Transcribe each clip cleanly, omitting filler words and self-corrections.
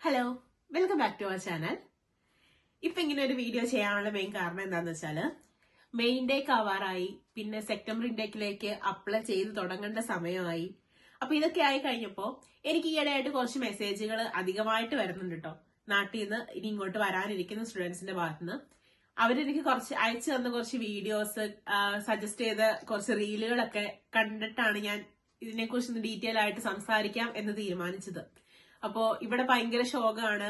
Hello, welcome back to our channel. ഇപ്പൊ ഇങ്ങനെ ഒരു വീഡിയോ ചെയ്യാനുള്ള മെയിൻ കാരണം എന്താന്ന് വെച്ചാല് മെയ് ഇൻടേക്ക് ആവാറായി, പിന്നെ സെപ്റ്റംബർ ഇൻടേക്കിലേക്ക് അപ്ലൈ ചെയ്ത് തുടങ്ങേണ്ട സമയമായി. അപ്പൊ ഇതൊക്കെ ആയി കഴിഞ്ഞപ്പോ എനിക്ക് ഈയിടെയായിട്ട് കുറച്ച് മെസ്സേജുകൾ അധികമായിട്ട് വരുന്നുണ്ട് കേട്ടോ. നാട്ടിൽ നിന്ന് ഇനി ഇങ്ങോട്ട് വരാനിരിക്കുന്ന സ്റ്റുഡൻസിന്റെ ഭാഗത്തുനിന്ന് അവരെനിക്ക് കുറച്ച് അയച്ചു തന്ന കുറച്ച് വീഡിയോസ്, സജസ്റ്റ് ചെയ്ത കുറച്ച് റീലുകളൊക്കെ കണ്ടിട്ടാണ് ഞാൻ ഇതിനെക്കുറിച്ച് ഡീറ്റെയിൽ ആയിട്ട് സംസാരിക്കാം എന്ന് തീരുമാനിച്ചത്. അപ്പോ ഇവിടെ ഭയങ്കര ശോകമാണ്,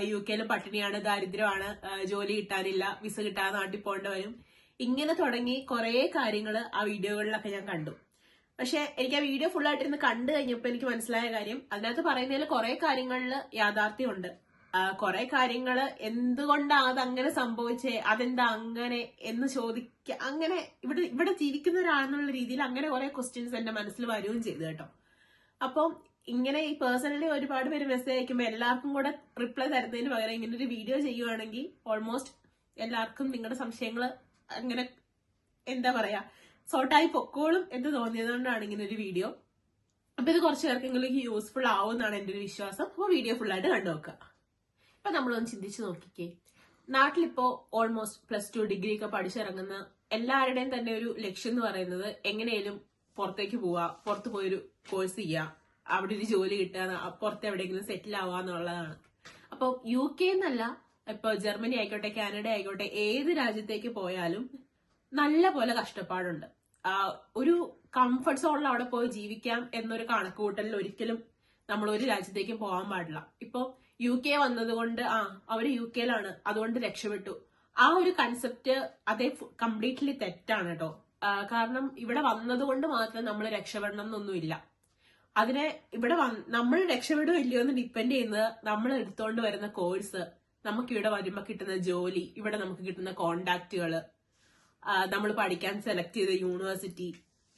യു കെയിൽ പട്ടിണിയാണ്, ദാരിദ്ര്യമാണ്, ജോലി കിട്ടാനില്ല, വിസ കിട്ടാതെ നാട്ടിൽ പോകേണ്ടി വരും. ഇങ്ങനെ തുടങ്ങി കുറെ കാര്യങ്ങൾ ആ വീഡിയോകളിലൊക്കെ ഞാൻ കണ്ടു. പക്ഷെ എനിക്ക് ആ വീഡിയോ ഫുൾ ആയിട്ടിരുന്ന് കണ്ടു കഴിഞ്ഞപ്പോൾ എനിക്ക് മനസ്സിലായ കാര്യം, അതിനകത്ത് പറയുന്നതിൽ കുറെ കാര്യങ്ങളിൽ യാഥാർത്ഥ്യമുണ്ട്. കുറെ കാര്യങ്ങള് എന്തുകൊണ്ടാണ് അതങ്ങനെ സംഭവിച്ചേ, അതെന്താ അങ്ങനെ എന്ന് അങ്ങനെ ഇവിടെ ജീവിക്കുന്ന ഒരാളെന്നുള്ള രീതിയിൽ അങ്ങനെ കുറെ ക്വസ്റ്റ്യൻസ് എന്റെ മനസ്സിൽ വരികയും ചെയ്തു കേട്ടോ. അപ്പം ഇങ്ങനെ ഈ പേഴ്സണലി ഒരുപാട് പേര് മെസ്സേജ് അയക്കുമ്പോൾ എല്ലാവർക്കും കൂടെ റിപ്ലൈ തരുന്നതിന് പകരം ഇങ്ങനെ ഒരു വീഡിയോ ചെയ്യുവാണെങ്കിൽ ഓൾമോസ്റ്റ് എല്ലാവർക്കും നിങ്ങളുടെ സംശയങ്ങൾ അങ്ങനെ എന്താ പറയാ സോർട്ടായി പൊക്കോളും എന്ന് തോന്നിയതുകൊണ്ടാണ് ഇങ്ങനെ ഒരു വീഡിയോ. അപ്പൊ ഇത് കുറച്ചു പേർക്കെങ്കിലും യൂസ്ഫുൾ ആവും എന്നാണ് എന്റെ ഒരു വിശ്വാസം. അപ്പൊ വീഡിയോ ഫുൾ ആയിട്ട് കണ്ടു നോക്കുക. ഇപ്പൊ നമ്മളൊന്ന് ചിന്തിച്ചു നോക്കിക്കേ, നാട്ടിലിപ്പോ ഓൾമോസ്റ്റ് +2 ഡിഗ്രി ഒക്കെ പഠിച്ചിറങ്ങുന്ന എല്ലാവരുടെയും തന്നെ ഒരു ലക്ഷ്യം എന്ന് പറയുന്നത് എങ്ങനെയും പുറത്തേക്ക് പോവുക, പുറത്ത് പോയൊരു കോഴ്സ് ചെയ്യുക, അവിടെ ഒരു ജോലി കിട്ടുക, പുറത്ത് എവിടെയെങ്കിലും സെറ്റിൽ ആവുക എന്നുള്ളതാണ്. അപ്പൊ യു കെ എന്നല്ല, ഇപ്പൊ ജർമ്മനി ആയിക്കോട്ടെ, കാനഡ ആയിക്കോട്ടെ, ഏത് രാജ്യത്തേക്ക് പോയാലും നല്ല പോലെ കഷ്ടപ്പാടുണ്ട്. ഒരു കംഫർട്ട് സോണിൽ അവിടെ പോയി ജീവിക്കാം എന്നൊരു കണക്കുകൂട്ടലിൽ ഒരിക്കലും നമ്മൾ ഒരു രാജ്യത്തേക്കും പോകാൻ പാടില്ല. ഇപ്പൊ യു കെ വന്നതുകൊണ്ട് അവര് യു കെയിലാണ് അതുകൊണ്ട് രക്ഷപ്പെട്ടു, ആ ഒരു കൺസെപ്റ്റ് അതേ കംപ്ലീറ്റ്ലി തെറ്റാണ് കേട്ടോ. കാരണം ഇവിടെ വന്നതുകൊണ്ട് മാത്രം നമ്മൾ രക്ഷപ്പെടണം എന്നൊന്നുമില്ല. അതിനെ ഇവിടെ നമ്മൾ രക്ഷപ്പെടുകയോ ഇല്ലയോ എന്ന് ഡിപ്പെൻഡ് ചെയ്യുന്നത് നമ്മൾ എടുത്തുകൊണ്ട് വരുന്ന കോഴ്സ്, നമുക്ക് ഇവിടെ വരുമ്പോൾ കിട്ടുന്ന ജോലി, ഇവിടെ നമുക്ക് കിട്ടുന്ന കോണ്ടാക്റ്റുകള്, നമ്മൾ പഠിക്കാൻ സെലക്ട് ചെയ്ത യൂണിവേഴ്സിറ്റി,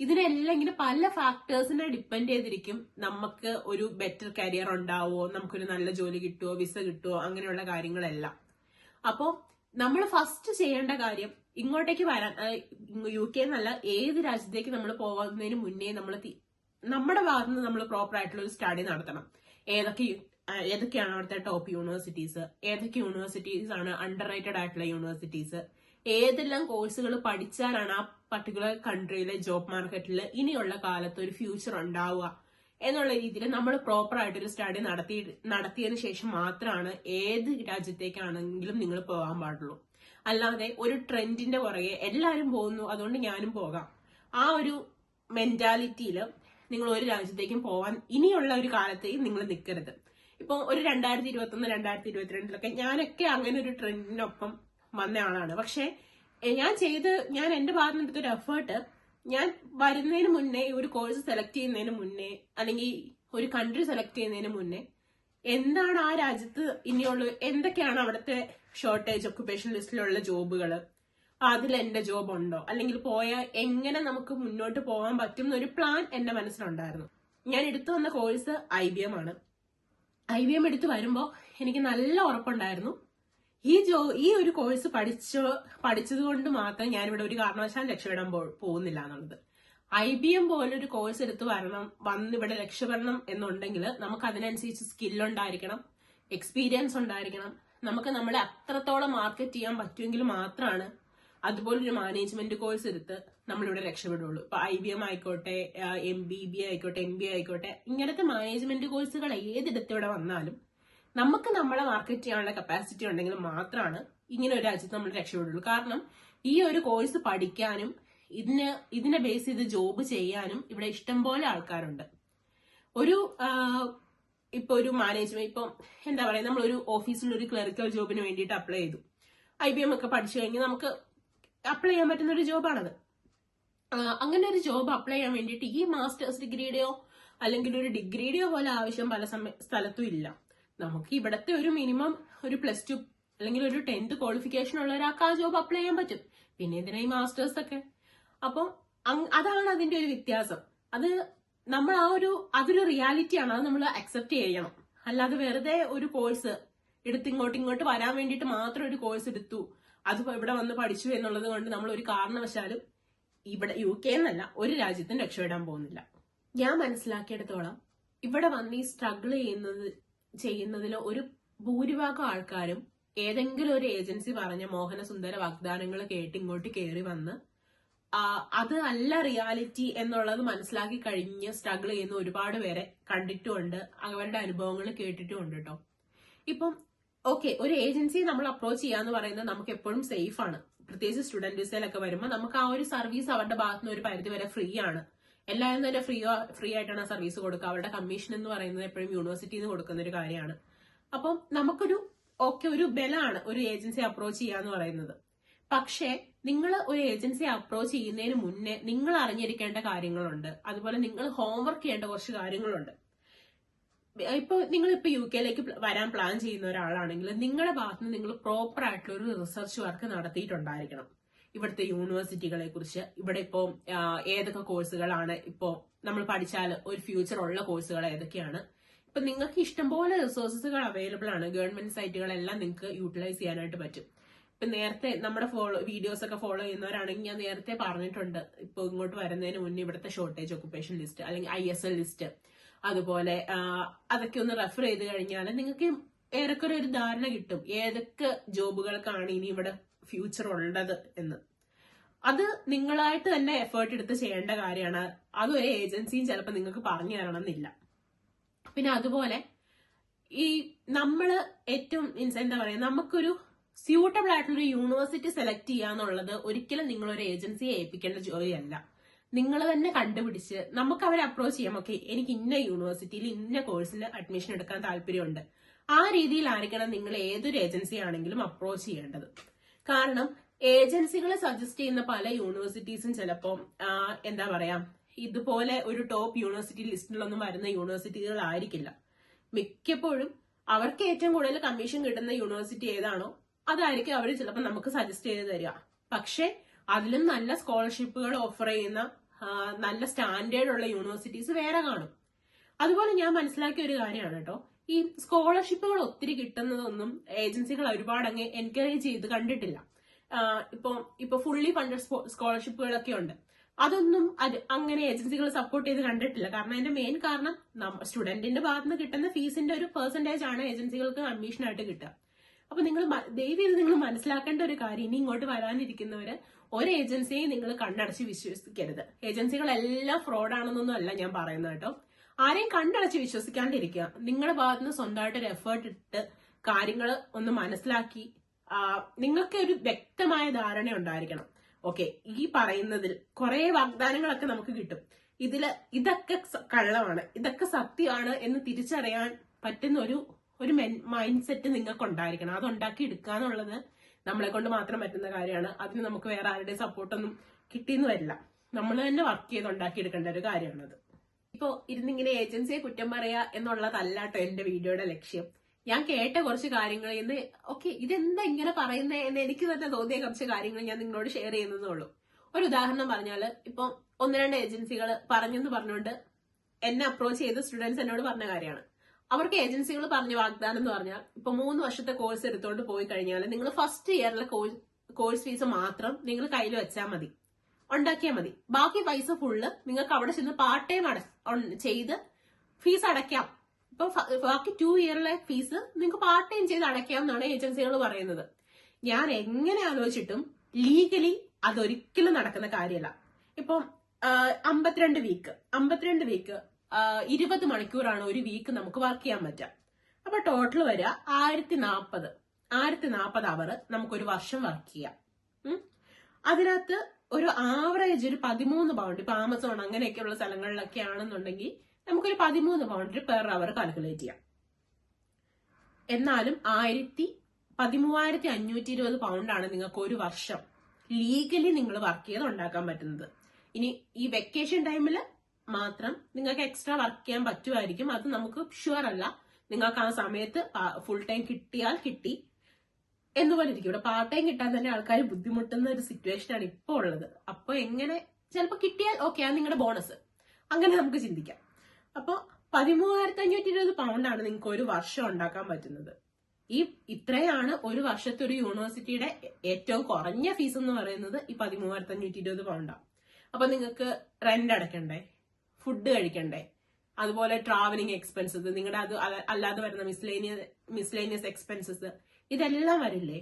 ഇതിനെല്ലാം ഇങ്ങനെ പല ഫാക്ടേഴ്സിനെ ഡിപ്പെൻഡ് ചെയ്തിരിക്കും നമുക്ക് ഒരു ബെറ്റർ കരിയർ ഉണ്ടാവുമോ, നമുക്കൊരു നല്ല ജോലി കിട്ടുമോ, വിസ കിട്ടുമോ, അങ്ങനെയുള്ള കാര്യങ്ങളെല്ലാം. അപ്പോ നമ്മൾ ഫസ്റ്റ് ചെയ്യേണ്ട കാര്യം ഇങ്ങോട്ടേക്ക് വരാൻ, യു കെ എന്നല്ല ഏത് രാജ്യത്തേക്ക് നമ്മൾ പോകുന്നതിന് മുന്നേ നമ്മുടെ ഭാഗത്തുനിന്ന് നമ്മൾ പ്രോപ്പർ ആയിട്ടുള്ള ഒരു സ്റ്റഡി നടത്തണം. ഏതൊക്കെയാണ് അവിടുത്തെ ടോപ്പ് യൂണിവേഴ്സിറ്റീസ്, ഏതൊക്കെ യൂണിവേഴ്സിറ്റീസ് ആണ് അണ്ടർ റേറ്റഡ് ആയിട്ടുള്ള യൂണിവേഴ്സിറ്റീസ്, ഏതെല്ലാം കോഴ്സുകൾ പഠിച്ചാലാണ് ആ പർട്ടിക്കുലർ കൺട്രിയിലെ ജോബ് മാർക്കറ്റിൽ ഇനിയുള്ള കാലത്ത് ഒരു ഫ്യൂച്ചർ ഉണ്ടാവുക എന്നുള്ള രീതിയിൽ നമ്മൾ പ്രോപ്പർ ആയിട്ടൊരു സ്റ്റഡി നടത്തിയതിനു ശേഷം മാത്രമാണ് ഏത് രാജ്യത്തേക്കാണെങ്കിലും നിങ്ങൾ പോകാൻ പാടുള്ളൂ. അല്ലാതെ ഒരു ട്രെൻഡിന്റെ പുറകെ എല്ലാവരും പോകുന്നു അതുകൊണ്ട് ഞാനും പോകാം, ആ ഒരു മെന്റാലിറ്റിയിൽ നിങ്ങൾ ഒരു രാജ്യത്തേക്കും പോവാൻ ഇനിയുള്ള ഒരു കാലത്തേക്ക് നിങ്ങൾ നിൽക്കരുത്. ഇപ്പൊ ഒരു 2021, 2022 ഞാനൊക്കെ അങ്ങനെ ഒരു ട്രെൻഡിനൊപ്പം വന്ന ആളാണ്. പക്ഷെ ഞാൻ എന്റെ ഭാഗത്ത് എടുത്തൊരു എഫേർട്ട്, ഞാൻ വരുന്നതിന് മുന്നേ, ഒരു കോഴ്സ് സെലക്ട് ചെയ്യുന്നതിന് മുന്നേ, അല്ലെങ്കിൽ ഒരു കൺട്രി സെലക്ട് ചെയ്യുന്നതിന് മുന്നേ എന്താണ് ആ രാജ്യത്ത് ഇനിയുള്ള, എന്തൊക്കെയാണ് അവിടുത്തെ ഷോർട്ടേജ് ഒക്യുപ്പേഷൻ ലിസ്റ്റിലുള്ള ജോബുകൾ, അതിൽ എന്റെ ജോബ് ഉണ്ടോ, അല്ലെങ്കിൽ പോയാൽ എങ്ങനെ നമുക്ക് മുന്നോട്ട് പോകാൻ പറ്റും എന്നൊരു പ്ലാൻ എന്റെ മനസ്സിലുണ്ടായിരുന്നു. ഞാൻ എടുത്തു വന്ന കോഴ്സ് IBM ആണ്. IBM എടുത്ത് വരുമ്പോൾ എനിക്ക് നല്ല ഉറപ്പുണ്ടായിരുന്നു ഈ ഒരു കോഴ്സ് പഠിച്ചത് കൊണ്ട് മാത്രം ഞാനിവിടെ ഒരു കാരണവശാലും രക്ഷപ്പെടാൻ പോകുന്നില്ല എന്നുള്ളത്. IBM പോലൊരു കോഴ്സ് എടുത്ത് വന്ന് ഇവിടെ രക്ഷപ്പെടണം എന്നുണ്ടെങ്കിൽ നമുക്ക് അതിനനുസരിച്ച് സ്കില്ലുണ്ടായിരിക്കണം, എക്സ്പീരിയൻസ് ഉണ്ടായിരിക്കണം, നമുക്ക് നമ്മളെ അത്രത്തോളം മാർക്കറ്റ് ചെയ്യാൻ പറ്റുമെങ്കിൽ മാത്രമാണ് അതുപോലൊരു മാനേജ്മെന്റ് കോഴ്സ് എടുത്ത് നമ്മളിവിടെ രക്ഷപ്പെടുള്ളൂ. ഇപ്പൊ IBM ആയിക്കോട്ടെ, MBBA ആയിക്കോട്ടെ, MBA ആയിക്കോട്ടെ, ഇങ്ങനത്തെ മാനേജ്മെന്റ് കോഴ്സുകൾ ഏതെടുത്ത് ഇവിടെ വന്നാലും നമുക്ക് നമ്മളെ മാർക്കറ്റ് ചെയ്യാനുള്ള കപ്പാസിറ്റി ഉണ്ടെങ്കിൽ മാത്രമാണ് ഇങ്ങനെ ഒരു രാജ്യത്ത് നമ്മൾ രക്ഷപ്പെടുള്ളൂ. കാരണം ഈ ഒരു കോഴ്സ് പഠിക്കാനും ഇതിനെ ബേസ് ചെയ്ത് ജോബ് ചെയ്യാനും ഇവിടെ ഇഷ്ടംപോലെ ആൾക്കാരുണ്ട്. ഇപ്പൊ ഒരു മാനേജ്മെന്റ്, ഇപ്പൊ എന്താ പറയാ, നമ്മളൊരു ഓഫീസിൽ ഒരു ക്ലറിക്കൽ ജോബിന് വേണ്ടിയിട്ട് അപ്ലൈ ചെയ്തു. IBM ഒക്കെ പഠിച്ചു കഴിഞ്ഞാൽ നമുക്ക് അപ്ലൈ ചെയ്യാൻ പറ്റുന്ന ഒരു ജോബാണത്. അങ്ങനെ ഒരു ജോബ് അപ്ലൈ ചെയ്യാൻ വേണ്ടിയിട്ട് ഈ മാസ്റ്റേഴ്സ് ഡിഗ്രിയുടെയോ അല്ലെങ്കിൽ ഒരു ഡിഗ്രിയുടെയോ പോലെ ആവശ്യം പല സ്ഥലത്തും ഇല്ല. നമുക്ക് ഇവിടത്തെ ഒരു മിനിമം ഒരു +2 അല്ലെങ്കിൽ ഒരു 10th ക്വാളിഫിക്കേഷൻ ഉള്ള ഒരാൾക്ക് ആ ജോബ് അപ്ലൈ ചെയ്യാൻ പറ്റും. പിന്നെ ഇതിനാ ഈ മാസ്റ്റേഴ്സ് ഒക്കെ. അപ്പൊ അതാണ് അതിന്റെ ഒരു വ്യത്യാസം. അത് നമ്മൾ അതൊരു റിയാലിറ്റിയാണ്, അത് നമ്മൾ അക്സെപ്റ്റ് ചെയ്യണം. അല്ലാതെ വെറുതെ ഒരു കോഴ്സ് എടുത്ത് ഇങ്ങോട്ട് വരാൻ വേണ്ടിയിട്ട് മാത്രം ഒരു കോഴ്സ് എടുത്തു, അത് ഇവിടെ വന്ന് പഠിച്ചു എന്നുള്ളത് കൊണ്ട് നമ്മൾ ഒരു കാരണവശാലും ഇവിടെ യു കെ എന്നല്ല ഒരു രാജ്യത്തും രക്ഷപ്പെടാൻ പോകുന്നില്ല. ഞാൻ മനസ്സിലാക്കിയെടുത്തോളം ഇവിടെ വന്ന് ഈ സ്ട്രഗിൾ ചെയ്യുന്നതിൽ ഒരു ഭൂരിഭാഗം ആൾക്കാരും ഏതെങ്കിലും ഒരു ഏജൻസി പറഞ്ഞ മോഹനസുന്ദര വാഗ്ദാനങ്ങൾ കേട്ട് ഇങ്ങോട്ട് കയറി വന്ന് അത് അല്ല റിയാലിറ്റി എന്നുള്ളത് മനസ്സിലാക്കി കഴിഞ്ഞ് സ്ട്രഗിൾ ചെയ്യുന്ന ഒരുപാട് പേരെ കണ്ടിട്ടുമുണ്ട്, അവരുടെ അനുഭവങ്ങൾ കേട്ടിട്ടുമുണ്ട് കേട്ടോ. ഇപ്പം ഓക്കെ, ഒരു ഏജൻസി നമ്മൾ അപ്രോച്ച് ചെയ്യാന്ന് പറയുന്നത് നമുക്ക് എപ്പോഴും സേഫ് ആണ്. പ്രത്യേകിച്ച് സ്റ്റുഡന്റ് വിസയിലൊക്കെ വരുമ്പോൾ നമുക്ക് ആ ഒരു സർവീസ് അവരുടെ ഭാഗത്ത് നിന്ന് ഒരു പരിധി വരെ ഫ്രീ ആണ്. എല്ലാവരും തന്നെ ഫ്രീ ആയിട്ടാണ് ആ സർവീസ് കൊടുക്കുക. അവരുടെ കമ്മീഷൻ എന്ന് പറയുന്നത് എപ്പോഴും യൂണിവേഴ്സിറ്റിയിൽ നിന്ന് കൊടുക്കുന്ന ഒരു കാര്യമാണ്. അപ്പം നമുക്കൊരു ഒരു ബലമാണ് ഒരു ഏജൻസി അപ്രോച്ച് ചെയ്യാന്ന് പറയുന്നത്. പക്ഷേ നിങ്ങൾ ഒരു ഏജൻസി അപ്രോച്ച് ചെയ്യുന്നതിന് മുന്നേ നിങ്ങൾ അറിഞ്ഞിരിക്കേണ്ട കാര്യങ്ങളുണ്ട്. അതുപോലെ നിങ്ങൾ ഹോംവർക്ക് ചെയ്യേണ്ട കുറച്ച് കാര്യങ്ങളുണ്ട്. ഇപ്പൊ നിങ്ങളിപ്പോ UK വരാൻ പ്ലാൻ ചെയ്യുന്ന ഒരാളാണെങ്കിൽ നിങ്ങളുടെ ഭാഗത്തുനിന്ന് നിങ്ങൾ പ്രോപ്പർ ആയിട്ടുള്ള ഒരു റിസർച്ച് വർക്ക് നടത്തിയിട്ടുണ്ടായിരിക്കണം. ഇവിടുത്തെ യൂണിവേഴ്സിറ്റികളെ കുറിച്ച്, ഇവിടെ ഇപ്പോ ഏതൊക്കെ കോഴ്സുകളാണ് ഇപ്പോ നമ്മൾ പഠിച്ചാൽ ഒരു ഫ്യൂച്ചർ ഉള്ള കോഴ്സുകൾ ഏതൊക്കെയാണ്. ഇപ്പൊ നിങ്ങൾക്ക് ഇഷ്ടംപോലെ റിസോഴ്സസുകൾ അവൈലബിൾ ആണ്. ഗവൺമെന്റ് സൈറ്റുകളെല്ലാം നിങ്ങൾക്ക് യൂട്ടിലൈസ് ചെയ്യാനായിട്ട് പറ്റും. ഇപ്പൊ നേരത്തെ നമ്മുടെ വീഡിയോസ് ഒക്കെ ഫോളോ ചെയ്യുന്നവരാണെങ്കിൽ ഞാൻ നേരത്തെ പറഞ്ഞിട്ടുണ്ട്, ഇപ്പൊ ഇങ്ങോട്ട് വരുന്നതിന് മുന്നേ ഇവിടുത്തെ ഷോർട്ടേജ് ഒക്കുപേഷൻ ലിസ്റ്റ് അല്ലെങ്കിൽ ISL ലിസ്റ്റ്, അതുപോലെ അതൊക്കെ ഒന്ന് റെഫർ ചെയ്ത് കഴിഞ്ഞാൽ നിങ്ങൾക്ക് ഏറെക്കുറെ ഒരു ധാരണ കിട്ടും ഏതൊക്കെ ജോബുകൾക്കാണ് ഇനി ഇവിടെ ഫ്യൂച്ചർ ഉള്ളത് എന്ന്. അത് നിങ്ങളായിട്ട് തന്നെ എഫേർട്ട് എടുത്ത് ചെയ്യേണ്ട കാര്യമാണ്. അതൊരു ഏജൻസിയും ചിലപ്പോൾ നിങ്ങൾക്ക് പറഞ്ഞു തരണമെന്നില്ല. പിന്നെ അതുപോലെ ഈ നമ്മള് ഏറ്റവും എന്താ പറയാ, നമുക്കൊരു സ്യൂട്ടബിൾ ആയിട്ടുള്ള യൂണിവേഴ്സിറ്റി സെലക്ട് ചെയ്യാന്നുള്ളത് ഒരിക്കലും നിങ്ങളൊരു ഏജൻസിയെ ഏൽപ്പിക്കേണ്ട ജോലിയല്ല. നിങ്ങൾ തന്നെ കണ്ടുപിടിച്ച് നമുക്ക് അവരെ അപ്രോച്ച് ചെയ്യാം. ഓക്കെ, എനിക്ക് ഇന്ന യൂണിവേഴ്സിറ്റിയിൽ ഇന്ന കോഴ്സിൽ അഡ്മിഷൻ എടുക്കാൻ താല്പര്യമുണ്ട്. ആ രീതിയിലായിരിക്കണം നിങ്ങൾ ഏതൊരു ഏജൻസി ആണെങ്കിലും അപ്രോച്ച് ചെയ്യേണ്ടത്. കാരണം ഏജൻസികളെ സജസ്റ്റ് ചെയ്യുന്ന പല യൂണിവേഴ്സിറ്റീസും ചിലപ്പോൾ എന്താ പറയാ, ഇതുപോലെ ഒരു ടോപ്പ് യൂണിവേഴ്സിറ്റി ലിസ്റ്റിലൊന്നും വരുന്ന യൂണിവേഴ്സിറ്റികളായിരിക്കില്ല. മിക്കപ്പോഴും അവർക്ക് ഏറ്റവും കൂടുതൽ കമ്മീഷൻ കിട്ടുന്ന യൂണിവേഴ്സിറ്റി ഏതാണോ അതായിരിക്കും അവർ ചിലപ്പോൾ നമുക്ക് സജസ്റ്റ് ചെയ്ത് തരിക. പക്ഷെ അതിലും നല്ല സ്കോളർഷിപ്പുകൾ ഓഫർ ചെയ്യുന്ന നല്ല സ്റ്റാൻഡേർഡ് ഉള്ള യൂണിവേഴ്സിറ്റീസ് വേറെ കാണും. അതുപോലെ ഞാൻ മനസ്സിലാക്കിയ ഒരു കാര്യമാണ് കേട്ടോ, ഈ സ്കോളർഷിപ്പുകൾ ഒത്തിരി കിട്ടുന്നതൊന്നും ഏജൻസികൾ ഒരുപാട് അങ്ങ് എൻകറേജ് ചെയ്ത് കണ്ടിട്ടില്ല. ഇപ്പൊ ഫുള്ളി ഫണ്ടഡ് സ്കോളർഷിപ്പുകളൊക്കെ ഉണ്ട്. അതൊന്നും അങ്ങനെ ഏജൻസികൾ സപ്പോർട്ട് ചെയ്ത് കണ്ടിട്ടില്ല. കാരണം അതിന്റെ മെയിൻ കാരണം സ്റ്റുഡന്റിന്റെ ഭാഗത്ത് നിന്ന് കിട്ടുന്ന ഫീസിന്റെ ഒരു പെർസെന്റേജ് ആണ് ഏജൻസികൾക്ക് കമ്മീഷനായിട്ട് കിട്ടുക. അപ്പൊ നിങ്ങൾ ദയവേത് നിങ്ങൾ മനസ്സിലാക്കേണ്ട ഒരു കാര്യം, ഇനി ഇങ്ങോട്ട് വരാനിരിക്കുന്നവര് ഒരു ഏജൻസിയെയും നിങ്ങൾ കണ്ണടച്ച് വിശ്വസിക്കരുത്. ഏജൻസികളെല്ലാം ഫ്രോഡാണെന്നൊന്നും അല്ല ഞാൻ പറയുന്നത് കേട്ടോ. ആരെയും കണ്ണടച്ച് വിശ്വസിക്കാണ്ടിരിക്കുക. നിങ്ങളുടെ ഭാഗത്തുനിന്ന് സ്വന്തമായിട്ട് ഒരു എഫേർട്ട് ഇട്ട് കാര്യങ്ങൾ ഒന്ന് മനസ്സിലാക്കി നിങ്ങൾക്ക് ഒരു വ്യക്തമായ ധാരണ ഉണ്ടായിരിക്കണം. ഓക്കെ, ഈ പറയുന്നതിൽ കുറെ വാഗ്ദാനങ്ങളൊക്കെ നമുക്ക് കിട്ടും. ഇതൊക്കെ കള്ളമാണ്, ഇതൊക്കെ സത്യമാണ് എന്ന് തിരിച്ചറിയാൻ പറ്റുന്ന ഒരു മൈൻഡ് സെറ്റ് നിങ്ങൾക്ക് ഉണ്ടായിരിക്കണം. അത് ഉണ്ടാക്കി എടുക്കുക എന്നുള്ളത് നമ്മളെ കൊണ്ട് മാത്രം പറ്റുന്ന കാര്യമാണ്. അതിന് നമുക്ക് വേറെ ആരുടെയും സപ്പോർട്ടൊന്നും കിട്ടിയെന്ന് വരില്ല. നമ്മൾ തന്നെ വർക്ക് ചെയ്ത് ഉണ്ടാക്കിയെടുക്കേണ്ട ഒരു കാര്യമാണത്. ഇപ്പോ ഇരുന്നിങ്ങനെ ഏജൻസിയെ കുറ്റം പറയാ എന്നുള്ളതല്ല കേട്ടോ എന്റെ വീഡിയോയുടെ ലക്ഷ്യം. ഞാൻ കേട്ട കുറച്ച് കാര്യങ്ങൾ ഇന്ന് ഇതെന്താ ഇങ്ങനെ പറയുന്നേ എന്ന് എനിക്ക് തന്നെ തോന്നിയ കുറച്ച് കാര്യങ്ങൾ ഞാൻ നിങ്ങളോട് ഷെയർ ചെയ്യുന്നതേ ഉള്ളൂ. ഒരു ഉദാഹരണം പറഞ്ഞാൽ, ഇപ്പൊ 1-2 ഏജൻസികൾ പറഞ്ഞെന്ന് പറഞ്ഞുകൊണ്ട് എന്നെ അപ്രോച്ച് ചെയ്ത് സ്റ്റുഡൻസ് എന്നോട് പറഞ്ഞ കാര്യമാണ്. അവർക്ക് ഏജൻസികൾ പറഞ്ഞ വാഗ്ദാനം എന്ന് പറഞ്ഞാൽ, ഇപ്പൊ 3 വർഷത്തെ കോഴ്സ് എടുത്തോണ്ട് പോയി കഴിഞ്ഞാൽ നിങ്ങൾ ഫസ്റ്റ് ഇയറിലെ കോഴ്സ് ഫീസ് മാത്രം നിങ്ങൾ കയ്യിൽ വെച്ചാൽ മതി, ഉണ്ടാക്കിയാൽ മതി. ബാക്കി പൈസ ഫുള്ള് നിങ്ങൾക്ക് അവിടെ ചെന്ന് പാർട്ട് ടൈം ചെയ്ത് ഫീസ് അടയ്ക്കാം. ഇപ്പൊ ബാക്കി 2 ഇയറിലെ ഫീസ് നിങ്ങൾക്ക് പാർട്ട് ടൈം ചെയ്ത് അടയ്ക്കാം എന്നാണ് ഏജൻസികൾ പറയുന്നത്. ഞാൻ എങ്ങനെ ആലോചിച്ചിട്ടും ലീഗലി അതൊരിക്കലും നടക്കുന്ന കാര്യമല്ല. ഇപ്പം 52 വീക്ക് 20 മണിക്കൂറാണ് ഒരു വീക്ക് നമുക്ക് വർക്ക് ചെയ്യാൻ പറ്റുക. അപ്പൊ ടോട്ടൽ വരിക 1040 അവർ നമുക്കൊരു വർഷം വർക്ക് ചെയ്യാം. അതിനകത്ത് ഒരു ആവറേജ് ഒരു 13 പൗണ്ട്, ഇപ്പൊ ആമസോൺ അങ്ങനെയൊക്കെയുള്ള സ്ഥലങ്ങളിലൊക്കെ ആണെന്നുണ്ടെങ്കിൽ നമുക്കൊരു 13 പൗണ്ട് പെർ അവർ കാൽക്കുലേറ്റ് ചെയ്യാം. എന്നാലും 13,520 പൗണ്ടാണ് നിങ്ങൾക്ക് ഒരു വർഷം ലീഗലി നിങ്ങൾ വർക്ക് ചെയ്ത് ഉണ്ടാക്കാൻ പറ്റുന്നത്. ഇനി ഈ വെക്കേഷൻ ടൈമിൽ മാത്രം നിങ്ങൾക്ക് എക്സ്ട്രാ വർക്ക് ചെയ്യാൻ പറ്റുമായിരിക്കും. അത് നമുക്ക് ഷുവർ അല്ല. നിങ്ങൾക്ക് ആ സമയത്ത് ഫുൾ ടൈം കിട്ടിയാൽ കിട്ടി എന്നുപോലെ ഇരിക്കും. ഇവിടെ പാർട്ട് ടൈം കിട്ടാൻ തന്നെ ആൾക്കാർ ബുദ്ധിമുട്ടുന്ന ഒരു സിറ്റുവേഷനാണ് ഇപ്പോൾ ഉള്ളത്. അപ്പൊ എങ്ങനെ ചിലപ്പോൾ കിട്ടിയാൽ ഓക്കെ, അത് നിങ്ങളുടെ ബോണസ്, അങ്ങനെ നമുക്ക് ചിന്തിക്കാം. അപ്പൊ 13,520 പൗണ്ടാണ് നിങ്ങൾക്ക് ഒരു വർഷം ഉണ്ടാക്കാൻ പറ്റുന്നത്. ഇത്രയാണ് ഒരു വർഷത്തെ ഒരു യൂണിവേഴ്സിറ്റിയുടെ ഏറ്റവും കുറഞ്ഞ ഫീസ് എന്ന് പറയുന്നത്. ഈ 13,520 പൗണ്ടാണ്. അപ്പൊ നിങ്ങൾക്ക് റെന്റ് അടയ്ക്കണ്ടേ, ഫുഡ് കഴിക്കണ്ടേ, അതുപോലെ ട്രാവലിംഗ് എക്സ്പെൻസസ്, നിങ്ങളുടെ അത് അല്ലാതെ വരുന്ന മിസ്ലേനിയസ് എക്സ്പെൻസസ്, ഇതെല്ലാം വരില്ലേ?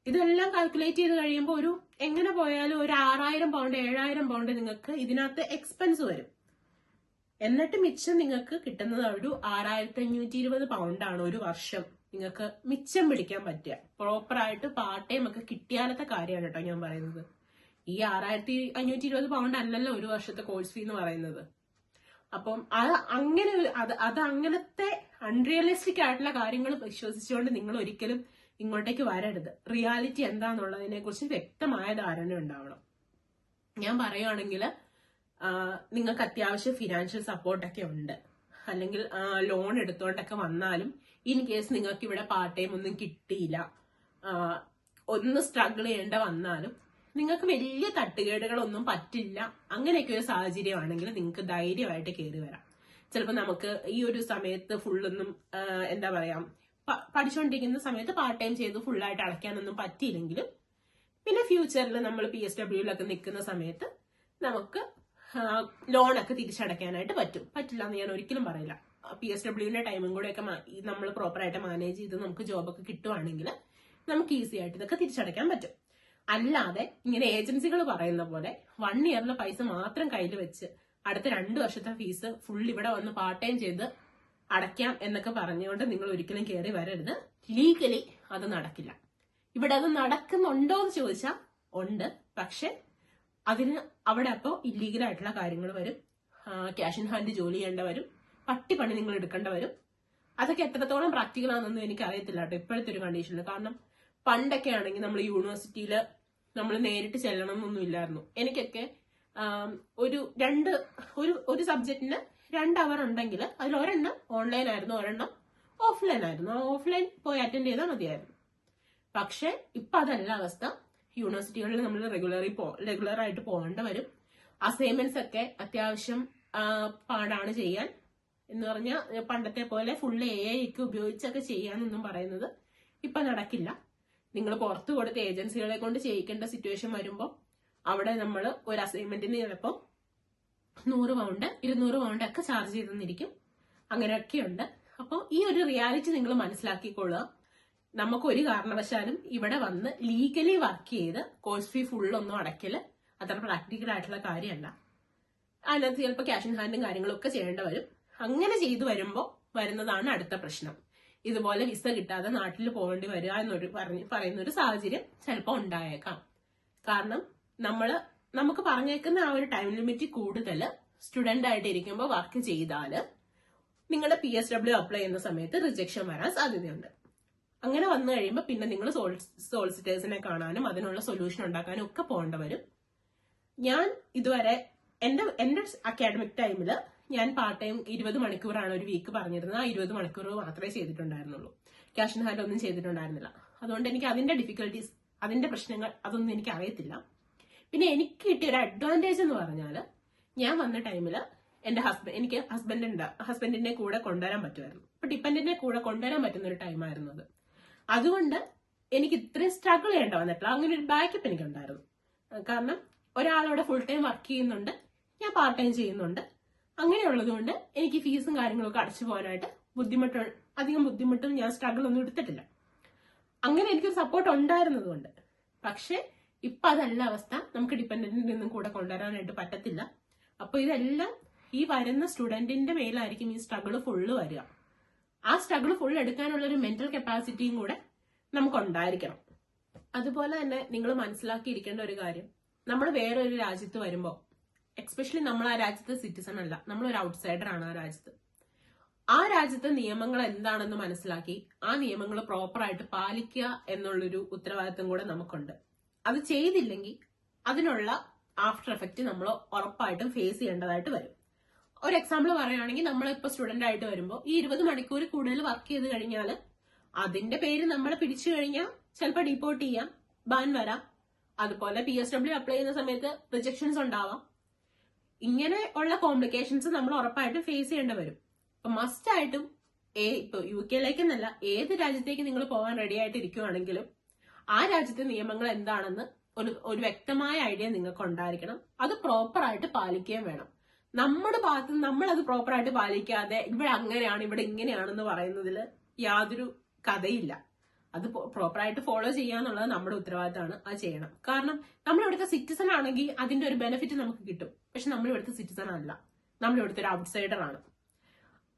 ഇതെല്ലാം കാൽക്കുലേറ്റ് ചെയ്ത് കഴിയുമ്പോൾ എങ്ങനെ പോയാലും ഒരു 6,000 പൗണ്ട് 7,000 പൗണ്ട് നിങ്ങൾക്ക് ഇതിനകത്ത് എക്സ്പെൻസ് വരും. എന്നിട്ട് മിച്ചം നിങ്ങൾക്ക് കിട്ടുന്നത് ഒരു 6,520 പൗണ്ടാണ് ഒരു വർഷം നിങ്ങൾക്ക് മിച്ചം പിടിക്കാൻ പറ്റുക. പ്രോപ്പറായിട്ട് പാർട്ട് ടൈം ഒക്കെ കിട്ടിയാലത്തെ കാര്യമാണ് കേട്ടോ ഞാൻ പറയുന്നത്. ഈ 6,520 പൗണ്ട് അല്ലല്ലോ ഒരു വർഷത്തെ കോഴ്സ് ഫീ എന്ന് പറയുന്നത്. അപ്പം അത് അങ്ങനത്തെ അൺറിയലിസ്റ്റിക് ആയിട്ടുള്ള കാര്യങ്ങൾ വിശ്വസിച്ചുകൊണ്ട് നിങ്ങൾ ഒരിക്കലും ഇങ്ങോട്ടേക്ക് വരരുത്. റിയാലിറ്റി എന്താന്നുള്ളതിനെ കുറിച്ച് വ്യക്തമായ ധാരണ ഉണ്ടാവണം. ഞാൻ പറയുകയാണെങ്കിൽ നിങ്ങൾക്ക് അത്യാവശ്യം ഫിനാൻഷ്യൽ സപ്പോർട്ടൊക്കെ ഉണ്ട്, അല്ലെങ്കിൽ ലോൺ എടുത്തോണ്ടൊക്കെ വന്നാലും ഇൻ കേസ് നിങ്ങൾക്ക് ഇവിടെ പാർട്ട് ടൈം ഒന്നും കിട്ടിയില്ല, ഒന്ന് സ്ട്രഗിൾ ചെയ്യേണ്ട വന്നാലും നിങ്ങൾക്ക് വലിയ തട്ടുകേടുകളൊന്നും പറ്റില്ല, അങ്ങനെയൊക്കെ ഒരു സാഹചര്യമാണെങ്കിൽ നിങ്ങൾക്ക് ധൈര്യമായിട്ട് കയറി വരാം. ചിലപ്പോൾ നമുക്ക് ഈ ഒരു സമയത്ത് ഫുള്ളൊന്നും എന്താ പറയാ പഠിച്ചുകൊണ്ടിരിക്കുന്ന സമയത്ത് പാർട്ട് ടൈം ചെയ്ത് ഫുള്ളായിട്ട് അടയ്ക്കാനൊന്നും പറ്റിയില്ലെങ്കിലും പിന്നെ ഫ്യൂച്ചറിൽ നമ്മൾ PSWയിലൊക്കെ നിൽക്കുന്ന സമയത്ത് നമുക്ക് ലോണൊക്കെ തിരിച്ചടയ്ക്കാനായിട്ട് പറ്റില്ല എന്ന് ഞാൻ ഒരിക്കലും പറയില്ല. PSWന്റെ ടൈമും കൂടെയൊക്കെ നമ്മൾ പ്രോപ്പറായിട്ട് മാനേജ് ചെയ്ത് നമുക്ക് ജോബൊക്കെ കിട്ടുവാണെങ്കിൽ നമുക്ക് ഈസി ആയിട്ട് ഇതൊക്കെ തിരിച്ചടയ്ക്കാൻ പറ്റും. അല്ലാതെ ഇങ്ങനെ ഏജൻസികൾ പറയുന്ന പോലെ 1 ഇയറിലെ പൈസ മാത്രം കയ്യിൽ വെച്ച് അടുത്ത 2 വർഷത്തെ ഫീസ് ഫുൾ ഇവിടെ വന്ന് പാർട്ട് ടൈം ചെയ്ത് അടയ്ക്കാം എന്നൊക്കെ പറഞ്ഞുകൊണ്ട് നിങ്ങൾ ഒരിക്കലും കയറി വരരുത്. ലീഗലി അത് നടക്കില്ല. ഇവിടെ അത് നടക്കുന്നുണ്ടോ എന്ന് ചോദിച്ചാൽ ഉണ്ട്, പക്ഷെ അവിടെ അപ്പോൾ ഇല്ലീഗൽ ആയിട്ടുള്ള കാര്യങ്ങൾ വരും, ക്യാഷ് ഇൻ ഹാൻഡ് ജോലി ചെയ്യേണ്ട വരും, പണി നിങ്ങൾ എടുക്കേണ്ട വരും. അതൊക്കെ എത്രത്തോളം പ്രാക്ടിക്കൽ ആണെന്നൊന്നും എനിക്ക് അറിയത്തില്ല കേട്ടോ ഇപ്പോഴത്തെ ഒരു കണ്ടീഷനിൽ. കാരണം പണ്ടൊക്കെ ആണെങ്കിൽ നമ്മൾ യൂണിവേഴ്സിറ്റിയിൽ നമ്മൾ നേരിട്ട് ചെല്ലണം എന്നൊന്നും ഇല്ലായിരുന്നു. എനിക്കൊക്കെ ഒരു സബ്ജക്റ്റിന് 2 അവർ ഉണ്ടെങ്കിൽ അതിൽ ഒരെണ്ണം ഓൺലൈൻ ആയിരുന്നു, ഒരെണ്ണം ഓഫ്ലൈൻ ആയിരുന്നു. ഓഫ്ലൈൻ പോയി അറ്റൻഡ് ചെയ്താൽ മതിയായിരുന്നു. പക്ഷെ ഇപ്പൊ അതല്ല അവസ്ഥ. യൂണിവേഴ്സിറ്റികളിൽ നമ്മൾ റെഗുലർ ആയിട്ട് പോകേണ്ട വരും. അസൈൻമെന്റ്സ് ഒക്കെ അത്യാവശ്യം പാടാണ് ചെയ്യാൻ. എന്ന് പറഞ്ഞാൽ പണ്ടത്തെ പോലെ ഫുൾ AI ഒക്കെ ഉപയോഗിച്ചൊക്കെ ചെയ്യാന്നൊന്നും പറയുന്നത് ഇപ്പൊ നടക്കില്ല. നിങ്ങൾ പുറത്തു കൊടുത്ത ഏജൻസികളെ കൊണ്ട് ചെയ്യിക്കേണ്ട സിറ്റുവേഷൻ വരുമ്പോൾ അവിടെ നമ്മൾ ഒരു അസൈൻമെന്റിന് ചിലപ്പോൾ 100 പൗണ്ട് 200 പൗണ്ട് ഒക്കെ ചാർജ് ചെയ്തെന്നിരിക്കും. അങ്ങനെയൊക്കെയുണ്ട്. അപ്പോൾ ഈ ഒരു റിയാലിറ്റി നിങ്ങൾ മനസ്സിലാക്കിക്കൊള്ളുക. നമുക്ക് ഒരു കാരണവശാലും ഇവിടെ വന്ന് ലീഗലി വർക്ക് ചെയ്ത് കോഴ്സ് ഫീ ഫുള്ളൊന്നും അടയ്ക്കല് അത്ര പ്രാക്ടിക്കൽ ആയിട്ടുള്ള കാര്യമല്ല. അതിനകത്ത് ചിലപ്പോൾ ക്യാഷ് ഇൻ ഹാൻഡും കാര്യങ്ങളൊക്കെ ചെയ്യേണ്ട വരും. അങ്ങനെ ചെയ്തു വരുമ്പോൾ വരുന്നതാണ് അടുത്ത പ്രശ്നം. ഇതുപോലെ വിസ കിട്ടാതെ നാട്ടിൽ പോകേണ്ടി വരിക എന്നൊരു പറയുന്ന ഒരു സാഹചര്യം ചിലപ്പോൾ ഉണ്ടായേക്കാം. കാരണം നമുക്ക് പറഞ്ഞേക്കുന്ന ആ ഒരു ടൈം ലിമിറ്റ് കൂടുതൽ സ്റ്റുഡന്റ് ആയിട്ട് ഇരിക്കുമ്പോൾ വർക്ക് ചെയ്താൽ നിങ്ങളുടെ PSW അപ്ലൈ ചെയ്യുന്ന സമയത്ത് റിജക്ഷൻ വരാൻ സാധ്യതയുണ്ട്. അങ്ങനെ വന്നു കഴിയുമ്പോൾ പിന്നെ നിങ്ങൾ സോളിസിറ്റേഴ്സിനെ കാണാനും അതിനുള്ള സൊല്യൂഷൻ ഉണ്ടാക്കാനും ഒക്കെ പോകേണ്ട വരും. ഞാൻ ഇതുവരെ എന്റെ അക്കാഡമിക് ടൈമിൽ ഞാൻ പാർട്ട് ടൈം 20 മണിക്കൂറാണ് ഒരു വീക്ക് പറഞ്ഞിരുന്നത്. ആ 20 മണിക്കൂർ മാത്രമേ ചെയ്തിട്ടുണ്ടായിരുന്നുള്ളൂ. ക്യാഷ് ഇൻ ഹാൻഡ് ഒന്നും ചെയ്തിട്ടുണ്ടായിരുന്നില്ല. അതുകൊണ്ട് എനിക്ക് അതിന്റെ ഡിഫിക്കൽട്ടീസ്, അതിന്റെ പ്രശ്നങ്ങൾ അതൊന്നും എനിക്ക് അറിയത്തില്ല. പിന്നെ എനിക്ക് കിട്ടിയ ഒരു അഡ്വാൻറ്റേജ് എന്ന് പറഞ്ഞാൽ ഞാൻ വന്ന ടൈമിൽ എന്റെ എനിക്ക് ഹസ്ബൻഡിന്റെ കൂടെ കൊണ്ടുവരാൻ പറ്റുമായിരുന്നു. ഇപ്പൊ ഡിപ്പെൻഡന്റിനെ കൂടെ കൊണ്ടുവരാൻ പറ്റുന്ന ഒരു ടൈമായിരുന്നു അത്. അതുകൊണ്ട് എനിക്ക് ഇത്രയും സ്ട്രഗിൾ ചെയ്യേണ്ട വന്നിട്ടില്ല. അങ്ങനെ ഒരു ബാക്കപ്പ് എനിക്കുണ്ടായിരുന്നു. കാരണം ഒരാളവിടെ ഫുൾ ടൈം വർക്ക് ചെയ്യുന്നുണ്ട്, ഞാൻ പാർട്ട് ടൈം ചെയ്യുന്നുണ്ട്. അങ്ങനെയുള്ളത് കൊണ്ട് എനിക്ക് ഫീസും കാര്യങ്ങളൊക്കെ അടച്ചു പോകാനായിട്ട് അധികം ബുദ്ധിമുട്ടും ഞാൻ സ്ട്രഗിൾ ഒന്നും എടുത്തിട്ടില്ല. അങ്ങനെ എനിക്കൊരു സപ്പോർട്ട് ഉണ്ടായിരുന്നത് കൊണ്ട്. പക്ഷെ ഇപ്പൊ അതല്ല അവസ്ഥ. നമുക്ക് ഡിപ്പെൻഡന്റിൽ നിന്നും കൂടെ കൊണ്ടുവരാനായിട്ട് പറ്റത്തില്ല. അപ്പൊ ഇതെല്ലാം ഈ വരുന്ന സ്റ്റുഡന്റിന്റെ മേലായിരിക്കും ഈ സ്ട്രഗിൾ ഫുള്ള് വരിക. ആ സ്ട്രഗിൾ ഫുൾ എടുക്കാനുള്ള ഒരു മെന്റൽ കപ്പാസിറ്റിയും കൂടെ നമുക്ക് ഉണ്ടായിരിക്കണം. അതുപോലെ തന്നെ നിങ്ങൾ മനസ്സിലാക്കിയിരിക്കേണ്ട ഒരു കാര്യം, നമ്മൾ വേറെ ഒരു രാജ്യത്ത് വരുമ്പോൾ, എക്സ്പെഷ്യലി നമ്മൾ ആ രാജ്യത്തെ സിറ്റിസൺ അല്ല, നമ്മൾ ഒരു ഔട്ട്സൈഡർ ആണ് ആ രാജ്യത്ത്. ആ രാജ്യത്തെ നിയമങ്ങൾ എന്താണെന്ന് മനസ്സിലാക്കി ആ നിയമങ്ങൾ പ്രോപ്പറായിട്ട് പാലിക്കുക എന്നുള്ളൊരു ഉത്തരവാദിത്വം കൂടെ നമുക്കുണ്ട്. അത് ചെയ്തില്ലെങ്കിൽ അതിനുള്ള ആഫ്റ്റർ എഫക്റ്റ് നമ്മൾ ഉറപ്പായിട്ടും ഫേസ് ചെയ്യേണ്ടതായിട്ട് വരും. ഒരു എക്സാമ്പിൾ പറയുകയാണെങ്കിൽ, നമ്മളിപ്പോൾ സ്റ്റുഡന്റ് ആയിട്ട് വരുമ്പോൾ ഈ 20 മണിക്കൂർ കൂടുതൽ വർക്ക് ചെയ്ത് കഴിഞ്ഞാൽ അതിന്റെ പേര് നമ്മളെ പിടിച്ചു കഴിഞ്ഞാൽ ചിലപ്പോൾ ഡിപ്പോർട്ട് ചെയ്യാം, ബാൻ വരാം. അതുപോലെ PSW അപ്ലൈ ചെയ്യുന്ന സമയത്ത് റിജക്ഷൻസ് ഉണ്ടാവാം. ഇങ്ങനെ ഉള്ള കോംപ്ലിക്കേഷൻസ് നമ്മൾ ഉറപ്പായിട്ടും ഫേസ് ചെയ്യേണ്ടി വരും. അപ്പൊ മസ്റ്റ് ആയിട്ടും ഇപ്പൊ UK-ലേക്കെന്നല്ല, ഏത് രാജ്യത്തേക്ക് നിങ്ങൾ പോകാൻ റെഡി ആയിട്ട് ഇരിക്കുവാണെങ്കിലും ആ രാജ്യത്തെ നിയമങ്ങൾ എന്താണെന്ന് ഒരു വ്യക്തമായ ഐഡിയ നിങ്ങൾക്ക് ഉണ്ടായിരിക്കണം. അത് പ്രോപ്പറായിട്ട് പാലിക്കുകയും വേണം. നമ്മുടെ ഭാഗത്ത് നമ്മളത് പ്രോപ്പറായിട്ട് പാലിക്കാതെ ഇവിടെ അങ്ങനെയാണ് ഇവിടെ ഇങ്ങനെയാണെന്ന് പറയുന്നതിൽ യാതൊരു കഥയില്ല. അത് പ്രോപ്പറായിട്ട് ഫോളോ ചെയ്യാന്നുള്ളത് നമ്മുടെ ഉത്തരവാദിത്തമാണ്. അത് ചെയ്യണം. കാരണം നമ്മൾ ഇവിടുത്തെ സിറ്റിസൺ ആണെങ്കിൽ അതിന്റെ ഒരു ബെനിഫിറ്റ് നമുക്ക് കിട്ടും. പക്ഷെ നമ്മൾ ഇവിടുത്തെ സിറ്റിസൺ അല്ല, നമ്മൾ ഇവിടുത്തെ ഒരു ഔട്ട്സൈഡർ ആണ്.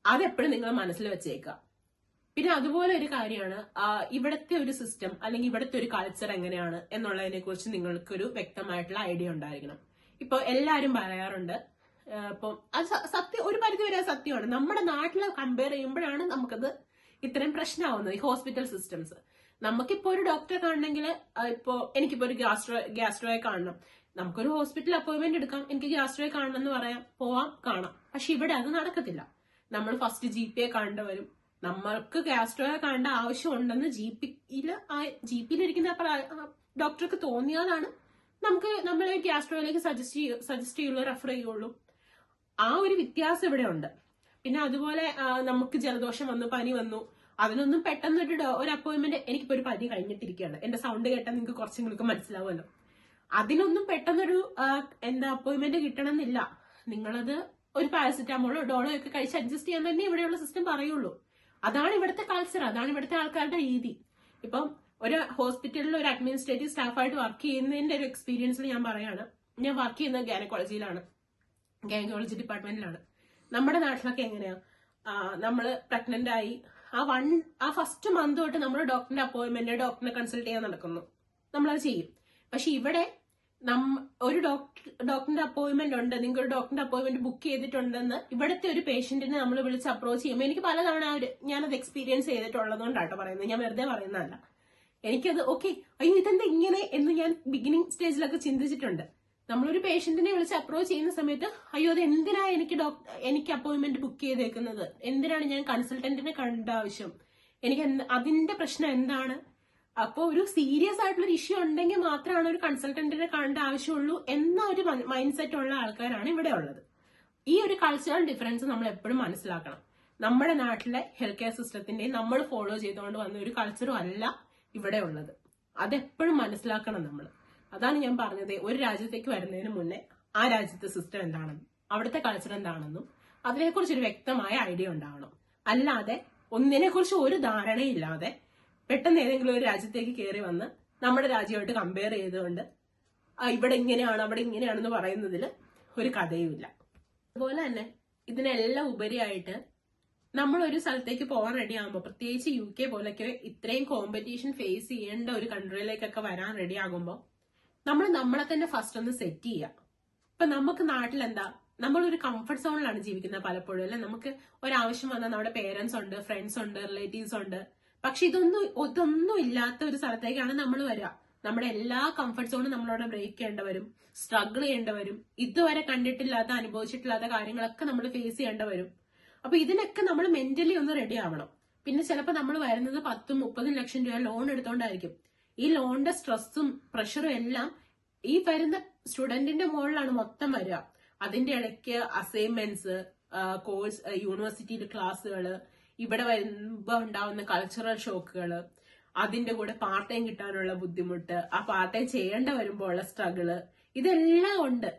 അതെപ്പോഴും നിങ്ങൾ മനസ്സിൽ വെച്ചേക്കുക. പിന്നെ അതുപോലെ ഒരു കാര്യമാണ്, ഇവിടുത്തെ ഒരു സിസ്റ്റം അല്ലെങ്കിൽ ഇവിടുത്തെ ഒരു കൾച്ചർ എങ്ങനെയാണ് എന്നുള്ളതിനെ കുറിച്ച് നിങ്ങൾക്കൊരു വ്യക്തമായിട്ടുള്ള ഐഡിയ ഉണ്ടായിരിക്കണം. ഇപ്പൊ എല്ലാരും പറയാറുണ്ട്, ഇപ്പം അത് സത്യം, ഒരു പരിധി വരെ സത്യമാണ്. നമ്മുടെ നാട്ടിൽ കമ്പയർ ചെയ്യുമ്പോഴാണ് നമുക്കത് ഇത്രയും പ്രശ്നമാവുന്നത്, ഈ ഹോസ്പിറ്റൽ സിസ്റ്റംസ്. നമുക്കിപ്പോ ഒരു ഡോക്ടറെ കാണണമെങ്കിൽ, ഇപ്പോ എനിക്കിപ്പോ ഒരു ഗ്യാസ്ട്രോയെ കാണണം, നമുക്കൊരു ഹോസ്പിറ്റൽ അപ്പോയിന്റ്മെന്റ് എടുക്കാം, എനിക്ക് ഗ്യാസ്ട്രോയെ കാണണം എന്ന് പറയാം, പോവാം, കാണാം. പക്ഷെ ഇവിടെ അത് നടക്കത്തില്ല. നമ്മൾ ഫസ്റ്റ് GP കാണേണ്ടി വരും. നമ്മൾക്ക് ഗ്യാസ്ട്രോയെ കാണേണ്ട ആവശ്യമുണ്ടെന്ന് ജിപിയിലിരിക്കുന്ന ഡോക്ടർക്ക് തോന്നിയാലാണ് നമ്മളെ ഗ്യാസ്ട്രോയിലേക്ക് സജസ്റ്റ് ചെയ്യുള്ളൂ, റെഫർ ചെയ്യുള്ളൂ. ആ ഒരു വ്യത്യാസം ഇവിടെ ഉണ്ട്. പിന്നെ അതുപോലെ നമുക്ക് ജലദോഷം വന്നു, പനി വന്നു, അതിനൊന്നും പെട്ടെന്ന് ഒരു അപ്പോയിന്റ്മെന്റ്, എനിക്കിപ്പോ ഒരു പനി കഴിഞ്ഞിട്ടിരിക്കുകയാണ്, എന്റെ സൗണ്ട് കേട്ടാൽ നിങ്ങൾക്ക് കുറച്ചെങ്കിലും മനസ്സിലാവുമല്ലോ. അതിനൊന്നും പെട്ടെന്നൊരു അപ്പോയിന്റ്മെന്റ് കിട്ടണമെന്നില്ല. നിങ്ങളത് ഒരു പാരസിറ്റാമോളോ ഡോളോ ഒക്കെ കഴിച്ച് അഡ്ജസ്റ്റ് ചെയ്യാൻ തന്നെ ഇവിടെയുള്ള സിസ്റ്റം പറയുള്ളൂ. അതാണ് ഇവിടുത്തെ കൾച്ചർ, അതാണ് ഇവിടുത്തെ ആൾക്കാരുടെ രീതി. ഇപ്പം ഒരു ഹോസ്പിറ്റലിൽ ഒരു അഡ്മിനിസ്ട്രേറ്റീവ് സ്റ്റാഫായിട്ട് വർക്ക് ചെയ്യുന്നതിന്റെ ഒരു എക്സ്പീരിയൻസിൽ ഞാൻ പറയാണ്, ഞാൻ വർക്ക് ചെയ്യുന്നത് ഗൈനക്കോളജിയിലാണ്, ഗൈനക്കോളജി ഡിപ്പാർട്ട്മെന്റിലാണ്. നമ്മുടെ നാട്ടിലൊക്കെ എങ്ങനെയാ, നമ്മള് പ്രഗ്നന്റ് ആയി ആ ഫസ്റ്റ് മന്ത് തൊട്ട് നമ്മൾ ഡോക്ടറിന്റെ അപ്പോയിന്റ്മെന്റ്, ഡോക്ടറിനെ കൺസൾട്ട് ചെയ്യാൻ നടക്കുന്നു, നമ്മളത് ചെയ്യും. പക്ഷെ ഇവിടെ ഒരു ഡോക്ടറിന്റെ അപ്പോയിന്റ്മെന്റ് ഉണ്ട്, നിങ്ങൾ ഒരു ഡോക്ടറിന്റെ അപ്പോയിന്റ്മെന്റ് ബുക്ക് ചെയ്തിട്ടുണ്ടെന്ന് ഇവിടുത്തെ ഒരു പേഷ്യന്റിനെ നമ്മൾ വിളിച്ച് അപ്രോച്ച് ചെയ്യുമ്പോൾ, എനിക്ക് പലതവണ ഞാനത് എക്സ്പീരിയൻസ് ചെയ്തിട്ടുള്ളതുകൊണ്ടാട്ടോ പറയുന്നത്, ഞാൻ വെറുതെ പറയുന്നതല്ല. എനിക്കത് അയ്യോ ഇതെന്താ ഇങ്ങനെ എന്ന് ഞാൻ ബിഗിനിങ് സ്റ്റേജിലൊക്കെ ചിന്തിച്ചിട്ടുണ്ട്. നമ്മളൊരു പേഷ്യന്റിനെ വിളിച്ച് അപ്രോച്ച് ചെയ്യുന്ന സമയത്ത്, അയ്യോ അത് എന്തിനാ എനിക്ക് അപ്പോയിന്റ്മെന്റ് ബുക്ക് ചെയ്തേക്കുന്നത്, എന്തിനാണ് ഞാൻ കൺസൾട്ടന്റിനെ കണ്ട ആവശ്യം, എനിക്ക് അതിന്റെ പ്രശ്നം എന്താണ്. അപ്പൊ ഒരു സീരിയസ് ആയിട്ടുള്ള ഇഷ്യൂ ഉണ്ടെങ്കിൽ മാത്രമാണ് ഒരു കൺസൾട്ടന്റിനെ കാണേണ്ട ആവശ്യമുള്ളൂ എന്ന ഒരു മൈൻഡ് സെറ്റ് ഉള്ള ആൾക്കാരാണ് ഇവിടെ ഉള്ളത്. ഈ ഒരു കൾച്ചറൽ ഡിഫറൻസ് നമ്മൾ എപ്പോഴും മനസ്സിലാക്കണം. നമ്മുടെ നാട്ടിലെ ഹെൽത്ത് കെയർ സിസ്റ്റത്തിന്റെ നമ്മൾ ഫോളോ ചെയ്തുകൊണ്ട് വന്ന ഒരു കൾച്ചറും അല്ല ഇവിടെ ഉള്ളത്. അതെപ്പോഴും മനസ്സിലാക്കണം നമ്മൾ. അതാണ് ഞാൻ പറഞ്ഞത്, ഒരു രാജ്യത്തേക്ക് വരുന്നതിന് മുന്നേ ആ രാജ്യത്തെ സിസ്റ്റം എന്താണെന്നും അവിടുത്തെ കൾച്ചർ എന്താണെന്നും അതിനെക്കുറിച്ചൊരു വ്യക്തമായ ഐഡിയ ഉണ്ടാവണം. അല്ലാതെ ഒന്നിനെക്കുറിച്ച് ഒരു ധാരണയില്ലാതെ പെട്ടെന്ന് ഏതെങ്കിലും ഒരു രാജ്യത്തേക്ക് കയറി വന്ന് നമ്മുടെ രാജ്യമായിട്ട് കമ്പയർ ചെയ്തുകൊണ്ട് ഇവിടെ ഇങ്ങനെയാണ് അവിടെ ഇങ്ങനെയാണെന്ന് പറയുന്നതിൽ ഒരു കഥയുമില്ല. അതുപോലെ തന്നെ ഇതിനെല്ലാം ഉപരിയായിട്ട് നമ്മൾ ഒരു സ്ഥലത്തേക്ക് പോകാൻ റെഡി ആകുമ്പോൾ, പ്രത്യേകിച്ച് UK പോലൊക്കെ ഇത്രയും കോമ്പറ്റീഷൻ ഫേസ് ചെയ്യേണ്ട ഒരു കൺട്രിയിലേക്കൊക്കെ വരാൻ റെഡി ആകുമ്പോൾ നമ്മൾ നമ്മളെ തന്നെ ഫസ്റ്റ് ഒന്ന് സെറ്റ് ചെയ്യുക. ഇപ്പൊ നമുക്ക് നാട്ടിൽ എന്താ, നമ്മളൊരു കംഫർട്ട് സോണിലാണ് ജീവിക്കുന്നത് പലപ്പോഴും, അല്ലെ? നമുക്ക് ഒരാവശ്യം വന്നാൽ നമ്മുടെ പേരൻസ് ഉണ്ട്, ഫ്രണ്ട്സ് ഉണ്ട്, റിലേറ്റീവ്സ് ഉണ്ട്. പക്ഷെ ഇതൊന്നും ഇല്ലാത്ത ഒരു സ്ഥലത്തേക്കാണ് നമ്മൾ വരിക. നമ്മുടെ എല്ലാ കംഫർട്ട് സോണും നമ്മളവിടെ ബ്രേക്ക് ചെയ്യേണ്ടി വരും, സ്ട്രഗിൾ ചെയ്യേണ്ടി വരും, ഇതുവരെ കണ്ടിട്ടില്ലാത്ത അനുഭവിച്ചിട്ടില്ലാത്ത കാര്യങ്ങളൊക്കെ നമ്മൾ ഫേസ് ചെയ്യേണ്ടി വരും. അപ്പൊ ഇതിനൊക്കെ നമ്മൾ മെന്റലി ഒന്ന് റെഡി ആവണം. പിന്നെ ചിലപ്പോൾ നമ്മൾ വരുന്നത് 10-30 ലക്ഷം രൂപ ലോൺ എടുത്തോണ്ടായിരിക്കും. ഈ ലോണിന്റെ സ്ട്രെസ്സും പ്രഷറും എല്ലാം ഈ വരുന്ന സ്റ്റുഡന്റിന്റെ മുകളിലാണ് മൊത്തം വരിക. അതിന്റെ ഇടയ്ക്ക് അസൈൻമെന്റ്സ്, കോഴ്സ്, യൂണിവേഴ്സിറ്റിയിലെ ക്ലാസ്സുകള്, ഇവിടെ വരുമ്പോ ഉണ്ടാവുന്ന കൾച്ചറൽ ഷോക്കുകള്, അതിന്റെ കൂടെ പാർട്ട് ടൈം കിട്ടാനുള്ള ബുദ്ധിമുട്ട്, ആ പാർട്ട് ടൈം ചെയ്യേണ്ട വരുമ്പോൾ ഉള്ള സ്ട്രഗിള്, ഇതെല്ലാം ഉണ്ട്.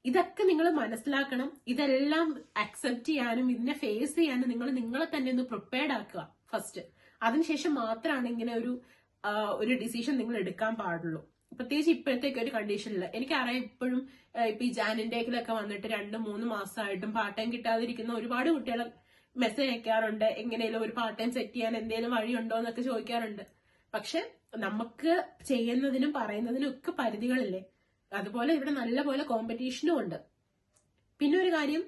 ഇതൊക്കെ നിങ്ങൾ മനസ്സിലാക്കണം. ഇതെല്ലാം അക്സെപ്റ്റ് ചെയ്യാനും ഇതിനെ ഫേസ് ചെയ്യാനും നിങ്ങളെ തന്നെ ഒന്ന് പ്രിപ്പയർഡ് ആക്കുക ഫസ്റ്റ്. അതിനുശേഷം മാത്രമാണ് ഇങ്ങനെ ഒരു ഡിസിഷൻ നിങ്ങൾ എടുക്കാൻ പാടുള്ളൂ. പ്രത്യേകിച്ച് ഇപ്പോഴത്തേക്ക് ഒരു കണ്ടീഷനിൽ എനിക്കറിയാം, ഇപ്പോഴും ഇപ്പൊ ഈ ജാനിന്റെയൊക്കെ വന്നിട്ട് 2-3 മാസമായിട്ടും പാർട്ട് ടൈം കിട്ടാതിരിക്കുന്ന ഒരുപാട് കുട്ടികൾ മെസ്സേജ് അയക്കാറുണ്ട്, എങ്ങനെയും ഒരു പാർട്ട് ടൈം സെറ്റ് ചെയ്യാൻ എന്തെങ്കിലും വഴിയുണ്ടോ എന്നൊക്കെ ചോദിക്കാറുണ്ട്. പക്ഷെ നമുക്ക് ചെയ്യുന്നതിനും പറയുന്നതിനും ഒക്കെ പരിധികളില്ലേ? അതുപോലെ ഇവിടെ നല്ലപോലെ കോമ്പറ്റീഷനും ഉണ്ട്. പിന്നെ ഒരു കാര്യം,